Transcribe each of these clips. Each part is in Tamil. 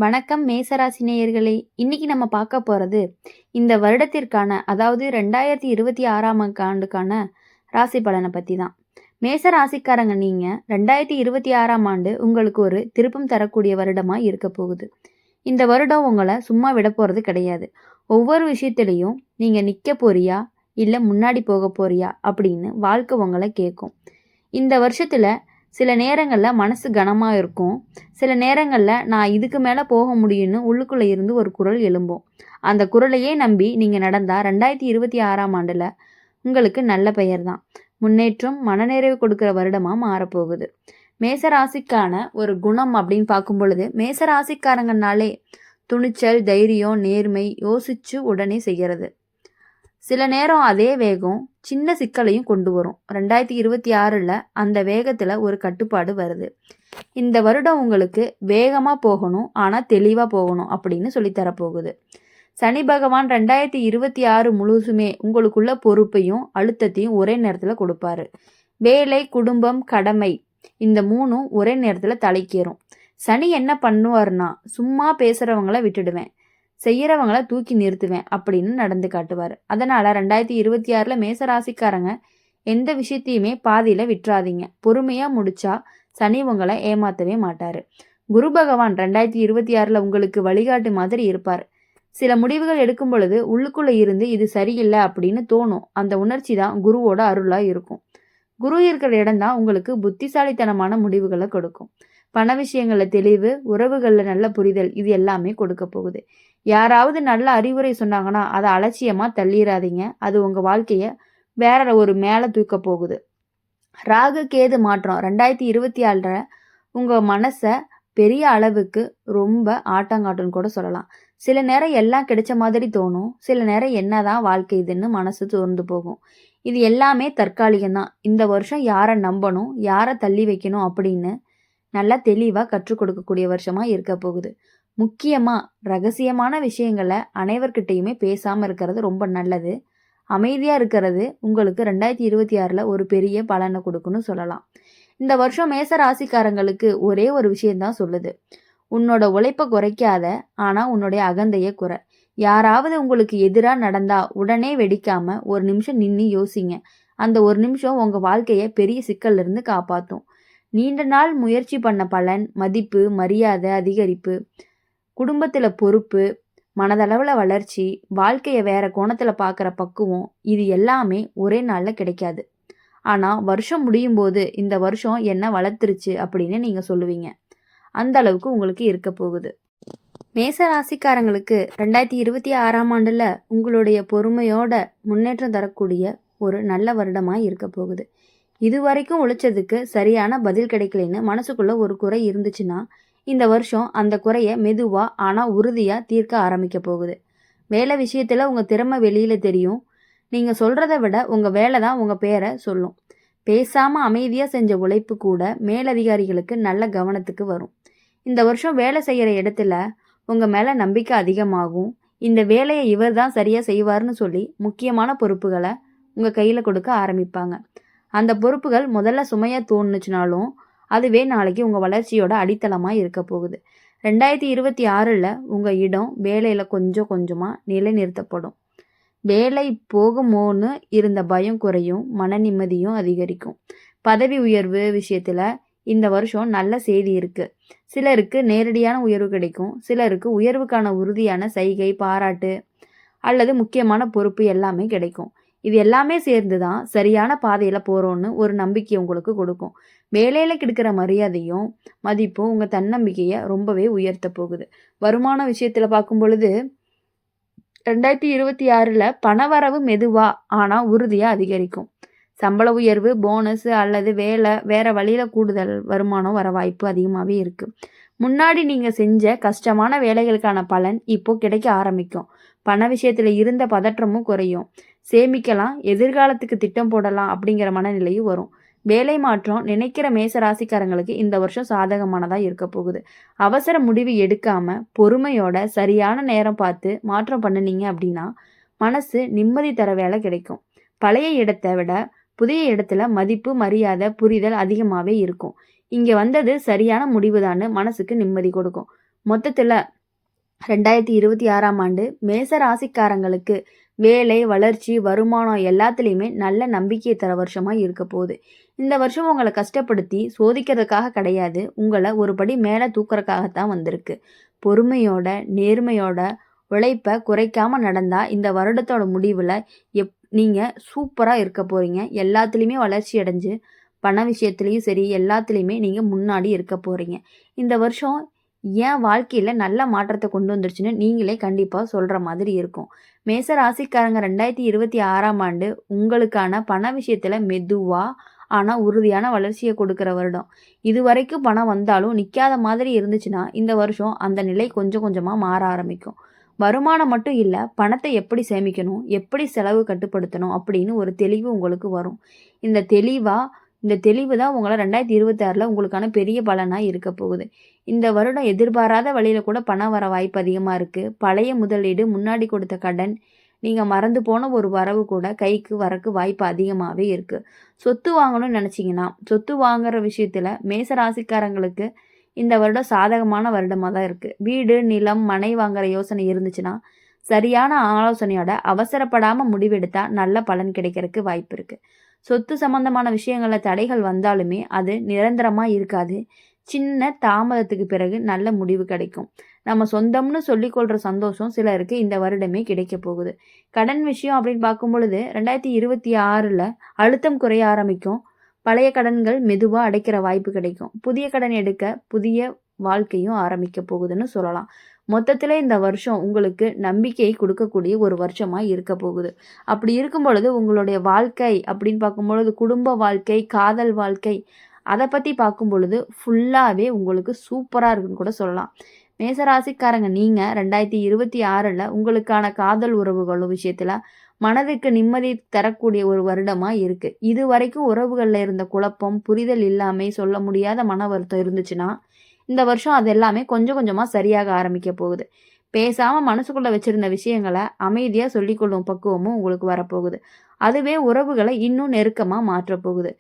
வணக்கம் மேசராசி நேயர்களே. இன்னைக்கு நம்ம பார்க்க போறது இந்த வருடத்திற்கான, அதாவது 2026ஆம் ஆண்டுக்கான ராசி பலனை பத்தி தான். மேச ராசிக்காரங்க நீங்க 2026ஆம் ஆண்டு உங்களுக்கு ஒரு திருப்பம் தரக்கூடிய வருடமா இருக்க போகுது. இந்த வருடம் உங்களை சும்மா விட போறது கிடையாது. ஒவ்வொரு விஷயத்திலையும் நீங்க நிக்க போறியா இல்ல முன்னாடி போக போறியா அப்படின்னு வாழ்க்கை உங்களை கேட்கும். இந்த வருஷத்துல சில நேரங்கள்ல மனசு கனமா இருக்கும். சில நேரங்கள்ல நான் இதுக்கு மேல போக முடியும்னு உள்ளுக்குள்ள இருந்து ஒரு குரல் எழும்பும். அந்த குரலையே நம்பி நீங்க நடந்தா 2026ஆம் ஆண்டுல உங்களுக்கு நல்ல பெயர் தான். முன்னேற்றம், மனநிறைவு கொடுக்கிற வருடமா மாறப்போகுது. மேச ராசிக்கான ஒரு குணம் அப்படின்னு பார்க்கும் பொழுது, மேச ராசிக்காரங்கனாலே துணிச்சல், தைரியம், நேர்மை, யோசிச்சு உடனே செய்யறது. சில நேரம் அதே வேகம் சின்ன சிக்கலையும் கொண்டு வரும். 2026ல் அந்த வேகத்தில் ஒரு கட்டுப்பாடு வருது. இந்த வருடம் உங்களுக்கு வேகமாக போகணும், ஆனால் தெளிவாக போகணும் அப்படின்னு சொல்லித்தரப்போகுது. சனி பகவான் 2026 முழுசுமே உங்களுக்குள்ள பொறுப்பையும் அழுத்தத்தையும் ஒரே நேரத்தில் கொடுப்பாரு. வேலை, குடும்பம், கடமை இந்த மூணும் ஒரே நேரத்தில் தலைக்கேறும். சனி என்ன பண்ணுவார்னா, சும்மா பேசுகிறவங்கள விட்டுடுவேன், செய்யறவங்கள தூக்கி நிறுத்துவேன் அப்படின்னு நடந்து காட்டுவார். அதனால 2026ல் மேசராசிக்காரங்க எந்த விஷயத்தையுமே பாதியில விட்டுறாதீங்க. பொறுமையா முடிச்சா சனி உங்களை ஏமாத்தவே மாட்டாரு. குரு பகவான் 2026ல் உங்களுக்கு வழிகாட்டு மாதிரி இருப்பார். சில முடிவுகள் எடுக்கும் பொழுது உள்ளுக்குள்ள இருந்து இது சரியில்லை அப்படின்னு தோணும். அந்த உணர்ச்சி தான் குருவோட அருளா இருக்கும். குரு இருக்கிற இடம் தான் உங்களுக்கு புத்திசாலித்தனமான முடிவுகளை கொடுக்கும். பண விஷயங்கள்ல தெளிவு, உறவுகள்ல நல்ல புரிதல், இது எல்லாமே கொடுக்க போகுது. யாராவது நல்ல அறிவுரை சொன்னாங்கன்னா அதை அலட்சியமா தள்ளிடாதீங்க. அது உங்க வாழ்க்கைய வேற ஒரு மேல தூக்க போகுது. ராகு கேது மாற்றம் 2024 உங்க மனசை பெரிய அளவுக்கு ரொம்ப ஆட்டங்காட்டுன்னு கூட சொல்லலாம். சில நேரம் எல்லாம் கிடைச்ச மாதிரி தோணும். சில நேரம் என்னதான் வாழ்க்கை இதுன்னு மனசு தோர்ந்து போகும். இது எல்லாமே தற்காலிகம்தான். இந்த வருஷம் யாரை நம்பணும், யாரை தள்ளி வைக்கணும் அப்படின்னு நல்லா தெளிவாக கற்றுக் கொடுக்கக்கூடிய வருஷமாக இருக்க போகுது. முக்கியமாக ரகசியமான விஷயங்களை அனைவர்கிட்டையுமே பேசாமல் இருக்கிறது ரொம்ப நல்லது. அமைதியாக இருக்கிறது உங்களுக்கு 2026ல் ஒரு பெரிய பலனை கொடுக்குன்னு சொல்லலாம். இந்த வருஷம் மேச ராசிக்காரங்களுக்கு ஒரே ஒரு விஷயம்தான் சொல்லுது. உன்னோட உழைப்பை குறைக்காத, ஆனால் உன்னுடைய அகந்தையை குறை. யாராவது உங்களுக்கு எதிராக நடந்தா உடனே வெடிக்காம ஒரு நிமிஷம் நின்று யோசிங்க. அந்த ஒரு நிமிஷம் உங்கள் வாழ்க்கையை பெரிய சிக்கல்ல இருந்து காப்பாற்றும். நீண்ட நாள் முயற்சி பண்ண பலன், மதிப்பு, மரியாதை அதிகரிப்பு, குடும்பத்தில் பொறுப்பு, மனதளவில் வளர்ச்சி, வாழ்க்கையை வேற கோணத்தில் பார்க்குற பக்குவம், இது எல்லாமே ஒரே நாளில் கிடைக்காது. ஆனால் வருஷம் முடியும் போது இந்த வருஷம் என்ன வளர்த்துருச்சு அப்படின்னு நீங்கள் சொல்லுவீங்க. அந்த அளவுக்கு உங்களுக்கு இருக்க போகுது. மேச ராசிக்காரங்களுக்கு 2026ஆம் ஆண்டில் உங்களுடைய பொறுமையோட முன்னேற்றம் தரக்கூடிய ஒரு நல்ல வருடமாக இருக்க போகுது. இது வரைக்கும் உழைச்சதுக்கு சரியான பதில் கிடைக்கலன்னு மனசுக்குள்ள ஒரு குறை இருந்துச்சுன்னா இந்த வருஷம் அந்த குறைய மெதுவா ஆனா உறுதியா தீர்க்க ஆரம்பிக்க போகுது. வேலை விஷயத்துல உங்க திறமை வெளியில தெரியும். நீங்க சொல்றதை விட உங்க வேலை தான் உங்க பேரை சொல்லும். பேசாம அமைதியா செஞ்ச உழைப்பு கூட மேலதிகாரிகளுக்கு நல்ல கவனத்துக்கு வரும். இந்த வருஷம் வேலை செய்யற இடத்துல உங்க மேல நம்பிக்கை அதிகமாகும். இந்த வேலையை இவர் தான் சரியா செய்வார்னு சொல்லி முக்கியமான பொறுப்புகளை உங்க கையில கொடுக்க ஆரம்பிப்பாங்க. அந்த பொறுப்புகள் முதல்ல சுமையா தோணுச்சுனாலும் அதுவே நாளைக்கு உங்கள் வளர்ச்சியோட அடித்தளமாக இருக்க போகுது. 2026ல் உங்கள் இடம் வேலையில் கொஞ்சம் கொஞ்சமாக நிலைநிறுத்தப்படும். வேலை போகுமோன்னு இருந்த பயம் குறையும், மன நிம்மதியும் அதிகரிக்கும். பதவி உயர்வு விஷயத்தில் இந்த வருஷம் நல்ல செய்தி இருக்குது. சிலருக்கு நேரடியான உயர்வு கிடைக்கும். சிலருக்கு உயர்வுக்கான உறுதியான சைகை, பாராட்டு அல்லது முக்கியமான பொறுப்பு எல்லாமே கிடைக்கும். இது எல்லாமே சேர்ந்து தான் சரியான பாதையில் போகிறோன்னு ஒரு நம்பிக்கை உங்களுக்கு கொடுக்கும். வேலையில் கிடைக்கிற மரியாதையும் மதிப்பும் உங்கள் தன்னம்பிக்கையை ரொம்பவே உயர்த்த போகுது. வருமான விஷயத்தில் பார்க்கும் பொழுது 2026ல் பணவரவு மெதுவாக ஆனால் உறுதியாக அதிகரிக்கும். சம்பள உயர்வு, போனஸ் அல்லது வேற வழியில் கூடுதல் வருமானம் வர வாய்ப்பு அதிகமாகவே இருக்குது. முன்னாடி நீங்கள் செஞ்ச கஷ்டமான வேலைகளுக்கான பலன் இப்போ கிடைக்க ஆரம்பிக்கும். பண விஷயத்தில் இருந்த பதற்றமும் குறையும். சேமிக்கலாம், எதிர்காலத்துக்கு திட்டம் போடலாம் அப்படிங்கிற மனநிலையும் வரும். வேலை மாற்றம் நினைக்கிற மேச ராசிக்காரங்களுக்கு இந்த வருஷம் சாதகமானதாக இருக்க போகுது. அவசர முடிவு எடுக்காம பொறுமையோட சரியான நேரம் பார்த்து மாற்றம் பண்ணினீங்க அப்படின்னா மனசு நிம்மதி தர வேலை கிடைக்கும். பழைய இடத்தை விட புதிய இடத்துல மதிப்பு, மரியாதை, புரிதல் அதிகமாகவே இருக்கும். இங்கே வந்தது சரியான முடிவுதான்னு மனசுக்கு நிம்மதி கொடுக்கும். மொத்தத்தில் 2026ஆம் ஆண்டு மேச ராசிக்காரங்களுக்கு வேலை, வளர்ச்சி, வருமானம் எல்லாத்துலேயுமே நல்ல நம்பிக்கையை தர வருஷமாக இருக்க போகுது. இந்த வருஷம் உங்களை கஷ்டப்படுத்தி சோதிக்கிறதுக்காக கிடையாது, உங்களை ஒரு படி மேலே தூக்குறதுக்காகத்தான் வந்திருக்கு. பொறுமையோட, நேர்மையோட, உழைப்பை குறைக்காமல் நடந்தால் இந்த வருடத்தோட முடிவில் நீங்கள் சூப்பராக இருக்க போகிறீங்க. எல்லாத்துலேயுமே வளர்ச்சி அடைஞ்சு பண விஷயத்துலேயும் சரி எல்லாத்துலேயுமே நீங்கள் முன்னாடி இருக்க போகிறீங்க. இந்த வருஷம் என் வாழ்க்கையில் நல்ல மாற்றத்தை கொண்டு வந்துருச்சுன்னு நீங்களே கண்டிப்பாக சொல்கிற மாதிரி இருக்கும். மேச ராசிக்காரங்க 2026ஆம் ஆண்டு உங்களுக்கான பண விஷயத்தில் மெதுவாக ஆனால் உறுதியான வளர்ச்சியை கொடுக்குற வருடம். இது வரைக்கும் பணம் வந்தாலும் நிற்காத மாதிரி இருந்துச்சுன்னா இந்த வருஷம் அந்த நிலை கொஞ்சம் கொஞ்சமாக மாற ஆரம்பிக்கும். வருமானம் மட்டும் இல்லை, பணத்தை எப்படி சேமிக்கணும், எப்படி செலவு கட்டுப்படுத்தணும் அப்படின்னு ஒரு தெளிவு உங்களுக்கு வரும். இந்த தெளிவு தான் உங்களை 2026 உங்களுக்கான பெரிய பலனாக இருக்க போகுது. இந்த வருடம் எதிர்பாராத வழியில் கூட பணம் வர வாய்ப்பு அதிகமாக இருக்குது. பழைய முதலீடு, முன்னாடி கொடுத்த கடன், நீங்கள் மறந்து போன ஒரு வரவு கூட கைக்கு வரக்கு வாய்ப்பு அதிகமாகவே இருக்குது. சொத்து வாங்கணும்னு நினச்சிங்கன்னா சொத்து வாங்குற விஷயத்தில் மேச ராசிக்காரங்களுக்கு இந்த வருடம் சாதகமான வருடமாக தான் இருக்குது. வீடு, நிலம், மனை வாங்குற யோசனை இருந்துச்சுன்னா சரியான ஆலோசனையோட அவசரப்படாமல் முடிவெடுத்தால் நல்ல பலன் கிடைக்கிறதுக்கு வாய்ப்பு இருக்குது. சொத்து சம்பந்தமான விஷயங்களில் தடைகள் வந்தாலுமே அது நிரந்தரமாக இருக்காது. சின்ன தாமதத்துக்கு பிறகு நல்ல முடிவு கிடைக்கும். நம்ம சொந்தம்னு சொல்லிக்கொள்கிற சந்தோஷம் சிலருக்கு இந்த வருடமே கிடைக்க போகுது. கடன் விஷயம் அப்படின்னு பார்க்கும் பொழுது 2026 அழுத்தம் குறைய ஆரம்பிக்கும். பழைய கடன்கள் மெதுவாக அடைக்கிற வாய்ப்பு கிடைக்கும். புதிய கடன் எடுக்க புதிய வாழ்க்கையும் ஆரம்பிக்க போகுதுன்னு சொல்லலாம். மொத்தத்தில் இந்த வருஷம் உங்களுக்கு நம்பிக்கையை கொடுக்கக்கூடிய ஒரு வருஷமாக இருக்க போகுது. அப்படி இருக்கும் பொழுது உங்களுடைய வாழ்க்கை அப்படின்னு பார்க்கும்பொழுது குடும்ப வாழ்க்கை, காதல் வாழ்க்கை, அதை பற்றி பார்க்கும் பொழுது ஃபுல்லாகவே உங்களுக்கு சூப்பராக இருக்குன்னு கூட சொல்லலாம். மேசராசிக்காரங்க நீங்கள் 2026 உங்களுக்கான காதல் உறவுகளும் விஷயத்தில் மனதுக்கு நிம்மதி தரக்கூடிய ஒரு வருடமாக இருக்குது. இது வரைக்கும் உறவுகளில் இருந்த குழப்பம், புரிதல் இல்லாமல் சொல்ல முடியாத மன வருத்தம் இருந்துச்சுன்னா இந்த வருஷம் அது எல்லாமே கொஞ்சம் கொஞ்சமாக சரியாக ஆரம்பிக்க போகுது. பேசாமல் மனசுக்குள்ளே வச்சுருந்த விஷயங்களை அமைதியாக சொல்லிக்கொள்ளும் பக்குவமும் உங்களுக்கு வரப்போகுது. அதுவே உறவுகளை இன்னும் நெருக்கமாக மாற்றப்போகுது.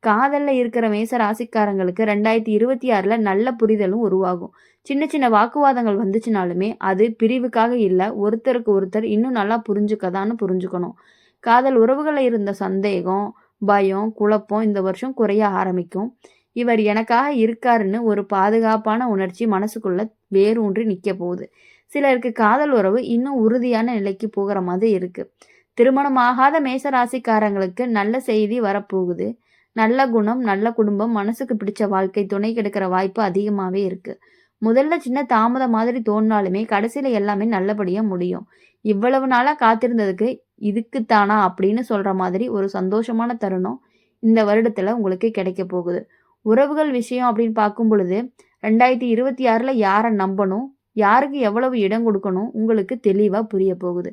காதலில் இருக்கிற மேச ராசிக்காரங்களுக்கு 2026 நல்ல புரிதலும் உருவாகும். சின்ன சின்ன வாக்குவாதங்கள் வந்துச்சுனாலுமே அது பிரிவுக்காக இல்லை, ஒருத்தருக்கு ஒருத்தர் இன்னும் நல்லா புரிஞ்சுக்கணும். காதல் உறவுகளில் இருந்த சந்தேகம், பயம், குழப்பம் இந்த வருஷம் குறைய ஆரம்பிக்கும். இவர் எனக்காக இருக்காருன்னு ஒரு பாதுகாப்பான உணர்ச்சி மனசுக்குள்ள வேரூன்றி நிற்க போகுது. சிலருக்கு காதல் உறவு இன்னும் உறுதியான நிலைக்கு போகிற மாதிரி இருக்கு. திருமணமாகாத மேச ராசிக்காரங்களுக்கு நல்ல செய்தி வரப்போகுது. நல்ல குணம், நல்ல குடும்பம், மனசுக்கு பிடிச்ச வாழ்க்கை துணை கிடைக்கிற வாய்ப்பு அதிகமாகவே இருக்கு. முதல்ல சின்ன தாமதம் மாதிரி தோணினாலுமே கடைசியில் எல்லாமே நல்லபடியாக முடியும். இவ்வளவு நாளாக காத்திருந்ததுக்கு இதுக்குத்தானா அப்படின்னு சொல்கிற மாதிரி ஒரு சந்தோஷமான தருணம் இந்த வருடத்தில் உங்களுக்கு கிடைக்க போகுது. உறவுகள் விஷயம் அப்படின்னு பார்க்கும் பொழுது 2026 யாரை நம்பணும், யாருக்கு எவ்வளவு இடம் கொடுக்கணும் உங்களுக்கு தெளிவாக புரிய போகுது.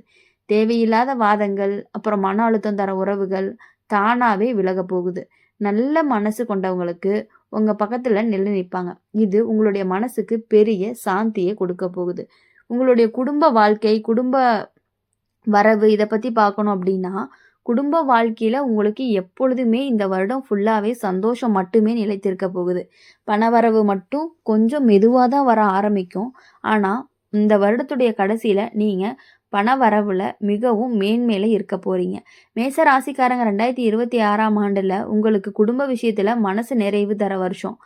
தேவையில்லாத வாதங்கள், அப்புறம் மன அழுத்தம் தர உறவுகள் தானாகவே விலக போகுது. நல்ல மனசு கொண்டவங்களுக்கு உங்கள் பக்கத்தில் நிலை நிற்பாங்க. இது உங்களுடைய மனசுக்கு பெரிய சாந்தியை கொடுக்க போகுது. உங்களுடைய குடும்ப வாழ்க்கை, குடும்ப வரவு இதை பற்றி பார்க்கணும் அப்படின்னா குடும்ப வாழ்க்கையில் உங்களுக்கு எப்பொழுதுமே இந்த வருடம் ஃபுல்லாகவே சந்தோஷம் மட்டுமே நிலைத்திருக்க போகுது. பணவரவு மட்டும் கொஞ்சம் மெதுவாக தான் வர ஆரம்பிக்கும். ஆனால் இந்த வருடத்துடைய கடைசியில் நீங்கள் பண வரவில் மிகவும் மேன்மேலே இருக்க போகிறீங்க. மேச ராசிக்காரங்க 2026ஆம் ஆண்டில் உங்களுக்கு குடும்ப விஷயத்தில் மனசு நிறைவு தர வருஷம்.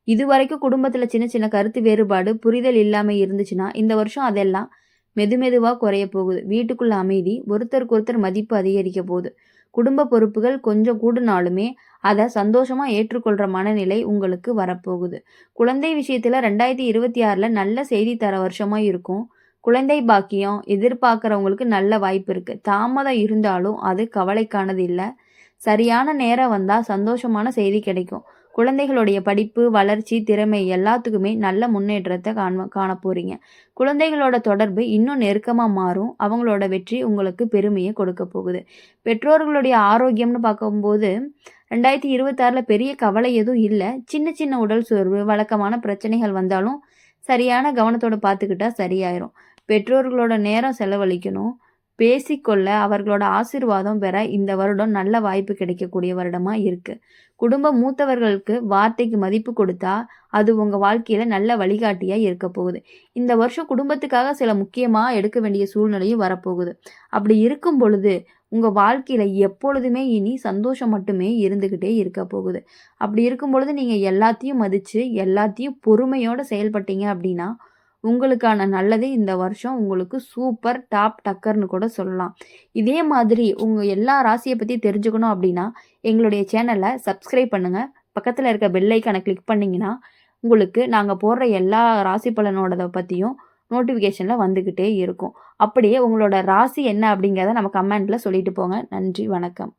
இது வரைக்கும் குடும்பத்தில் சின்ன சின்ன கருத்து வேறுபாடு, புரிதல் இல்லாமல் இருந்துச்சுன்னா இந்த வருஷம் அதெல்லாம் மெதுவாக குறைய போகுது. வீட்டுக்குள்ள அமைதி, ஒருத்தருக்கு ஒருத்தர் மதிப்பு அதிகரிக்க போகுது. குடும்ப பொறுப்புகள் கொஞ்சம் கூடுனாலுமே அதை சந்தோஷமாக ஏற்றுக்கொள்கிற மனநிலை உங்களுக்கு வரப்போகுது. குழந்தை விஷயத்தில் 2026 நல்ல செய்தி தர வருஷமாக இருக்கும். குழந்தை பாக்கியம் எதிர்பார்க்குறவங்களுக்கு நல்ல வாய்ப்பு இருக்குது. தாமதம் இருந்தாலும் அது கவலைக்கானது இல்லை. சரியான நேரம் வந்தால் சந்தோஷமான செய்தி கிடைக்கும். குழந்தைகளுடைய படிப்பு, வளர்ச்சி, திறமை எல்லாத்துக்குமே நல்ல முன்னேற்றத்தை காண போகிறீங்க. குழந்தைகளோட தொடர்பு இன்னும் நெருக்கமாக மாறும். அவங்களோட வெற்றி உங்களுக்கு பெருமையை கொடுக்க போகுது. பெற்றோர்களுடைய ஆரோக்கியம்னு பார்க்கும்போது 2026 பெரிய கவலை எதுவும் இல்லை. சின்ன சின்ன உடல் சோர்வு, வழக்கமான பிரச்சனைகள் வந்தாலும் சரியான கவனத்தோடு பார்த்துக்கிட்டா சரியாயிரும். பெற்றோர்களோட நேரம் செலவழிக்கணும். பேசிக்கொள்ள, அவர்களோட ஆசீர்வாதம் பெற இந்த வருடம் நல்ல வாய்ப்பு கிடைக்கக்கூடிய வருடமா இருக்கு. குடும்ப மூத்தவர்களுக்கு வார்த்தைக்கு மதிப்பு கொடுத்தா, அது உங்க வாழ்க்கையில நல்ல வழிகாட்டியா இருக்க போகுது. இந்த வருஷம் குடும்பத்துக்காக சில முக்கியமா எடுக்க வேண்டிய சூழ்நிலையும் வரப்போகுது. அப்படி இருக்கும் பொழுது, உங்க வாழ்க்கையில எப்பொழுதுமே இனி சந்தோஷம் மட்டுமே இருந்துகிட்டே இருக்க போகுது. அப்படி இருக்கும் பொழுது நீங்க எல்லாத்தையும் மதிச்சு, எல்லாத்தையும் பொறுமையோட செயல்பட்டீங்க அப்படின்னா, உங்களுக்கான நல்லதே இந்த வருஷம் உங்களுக்கு சூப்பர் டாப் டக்கர்ன்னு கூட சொல்லலாம். இதே மாதிரி உங்க எல்லா ராசிய பத்தி தெரிஞ்சுக்கணும் அப்படின்னா, எங்களுடைய சேனல சப்ஸ்கிரைப் பண்ணுங்க. பக்கத்துல இருக்க பெல் ஐகான கிளிக் பண்ணீங்கன்னா, உங்களுக்கு நாங்க போடுற எல்லா ராசி பலனோடத பத்தியும் நோட்டிஃபிகேஷன்ல வந்துகிட்டே இருக்கும். அப்படியே உங்களோட ராசி என்ன அப்படிங்கிறத நம்ம கமெண்ட்ல சொல்லிட்டு போங்க. நன்றி, வணக்கம்.